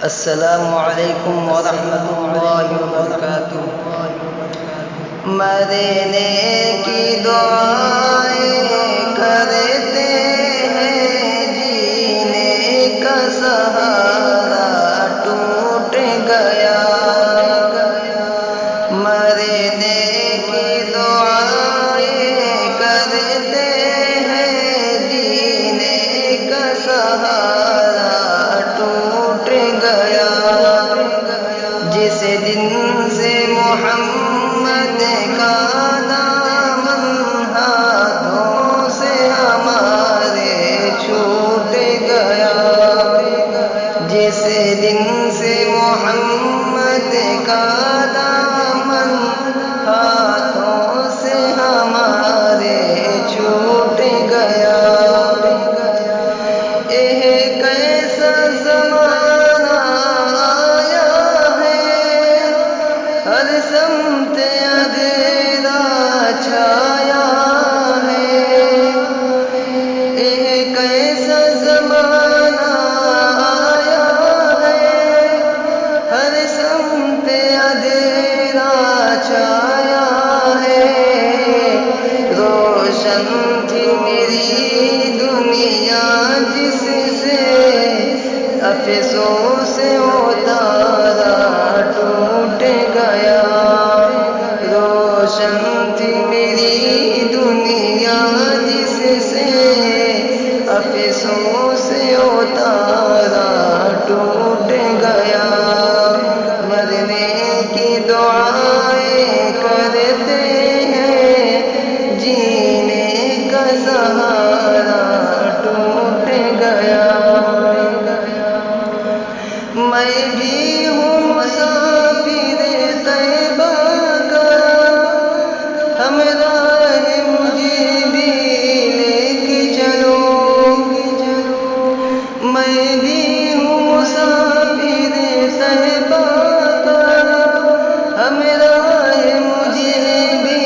السلام علیکم ورحمۃ اللہ وبرکاتہ۔ مرنے کی دعائیں کرتے ہیں، جینے کا سہارا ٹوٹ گیا۔ مرنے کی دعائیں کرتے ہیں، جینے کا سہارا ٹوٹ گیا۔ جس دن سے محمد کا دامن ہاتھوں سے ہمارے چھوٹ گیا، جس دن سے محمد کا دامن ہاتھوں سے ہمارے چھوٹ گیا۔ ایک ایسا زمانہ آیا ہے، ہر سمت اندھیرا چھایا ہے۔ ایک ایسا زمانہ آیا ہے، ہر سمت اندھیرا چھایا ہے۔ روشن تھی میری دنیا جس سے افسوس اتارا ٹوٹ گیا۔ روشن تھی میری دنیا جس سے افسوس اتارا ٹوٹ گیا۔ مرنے کی دعائیں کرتے ہیں، جینے کا سہارا ٹوٹ گیا۔ میں بھی ہوں مسافر طیبہ کا، ہمراہ مجھے بھی لے کے چلو۔ میں بھی ہوں مسافر طیبہ کا، ہمراہ مجھے بھی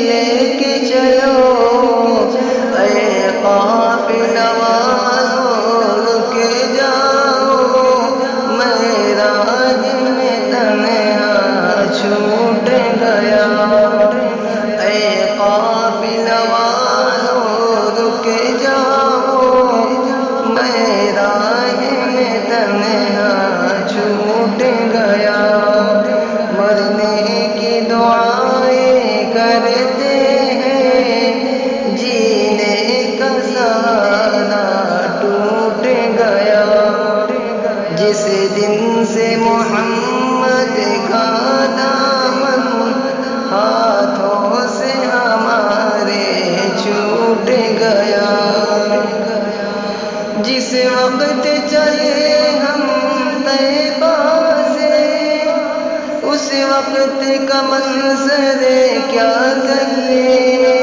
لے کے چلو۔ اے قافلہ والو رک جاؤ، میں راہ میں تنہا چھوٹ گیا۔ اے قافلہ والو رک جاؤ، میں راہ میں تنہا چھوٹ گیا۔ مرنے کی دعائیں کرتے ہیں، جینے کا سہارا ٹوٹ گیا۔ جس دن سے محمد کا دامن ہاتھوں سے ہمارے چھوٹ گیا۔ جس وقت چلے ہم طیبہ سے، اس وقت کا منظر کیا کہیے۔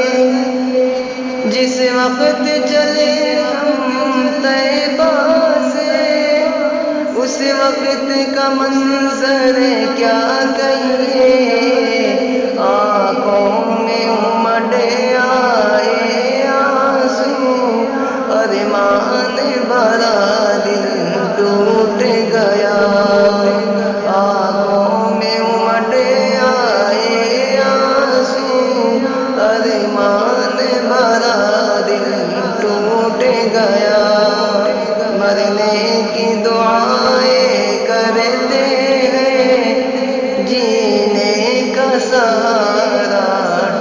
جس وقت چلے ہم طیبہ سے، اس وقت کا منظر کیا کہیے۔ آنکھوں میں امڈ آئے آنسو، ارمان بھرا دل ٹوٹ گیا۔ آنکھوں میں امڈ آئے آنسو، ارمان بھرا دل ٹوٹ گیا۔ مرنے کی دعائیں کرتے ہیں، جینے کا سہارا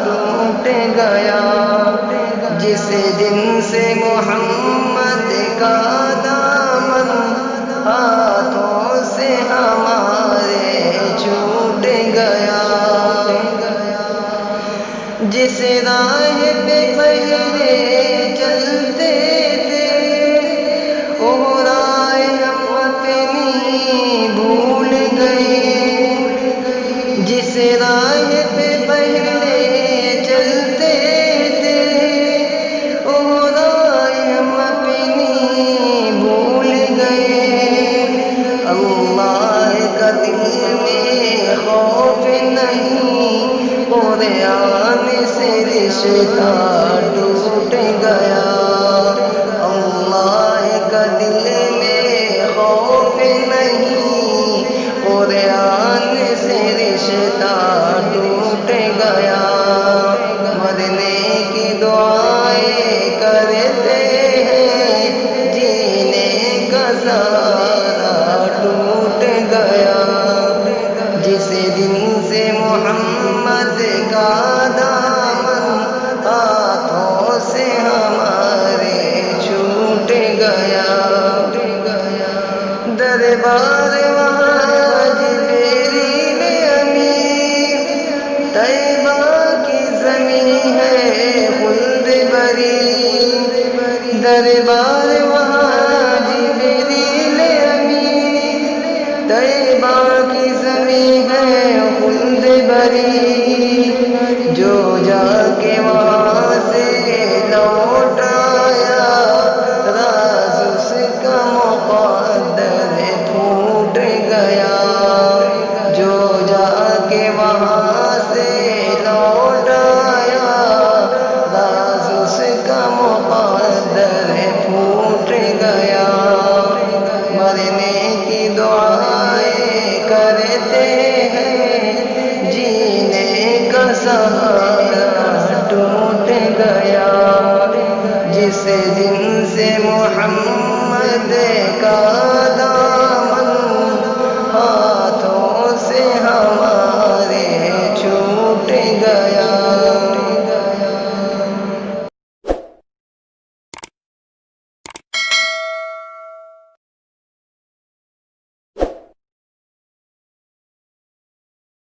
ٹوٹ گیا۔ جس دن سے محمد کا دامن ہاتھوں سے ہمارے چھوٹ گیا۔ جس راہ پہ پہلے چلتے تھے، وہ راہ ہم اپنی بھول گئے۔ جس راہ پہ پہلے چلتے تھے، وہ راہ ہم اپنی بھول گئے۔ اللہ کا دل میں خوف نہیں، قرآن سے رشتے گیا، دربار وہاں جبریل امین، طیبہ کی زمین ہے خلد بری، دربار وہاں جبریل امین، طیبہ کی زمین ہے خلد بری، جو جا کے وہاں سے لوٹ آیا راز اس کا مقدر پھوٹ گیا، جو جا کے وہاں سے لوٹ آیا راز اس کا مقدر پھوٹ گیا، مرنے کی دعائیں کرتے ہیں جینے کا سہارا ٹوٹ گیا، جس دن سے محمد کا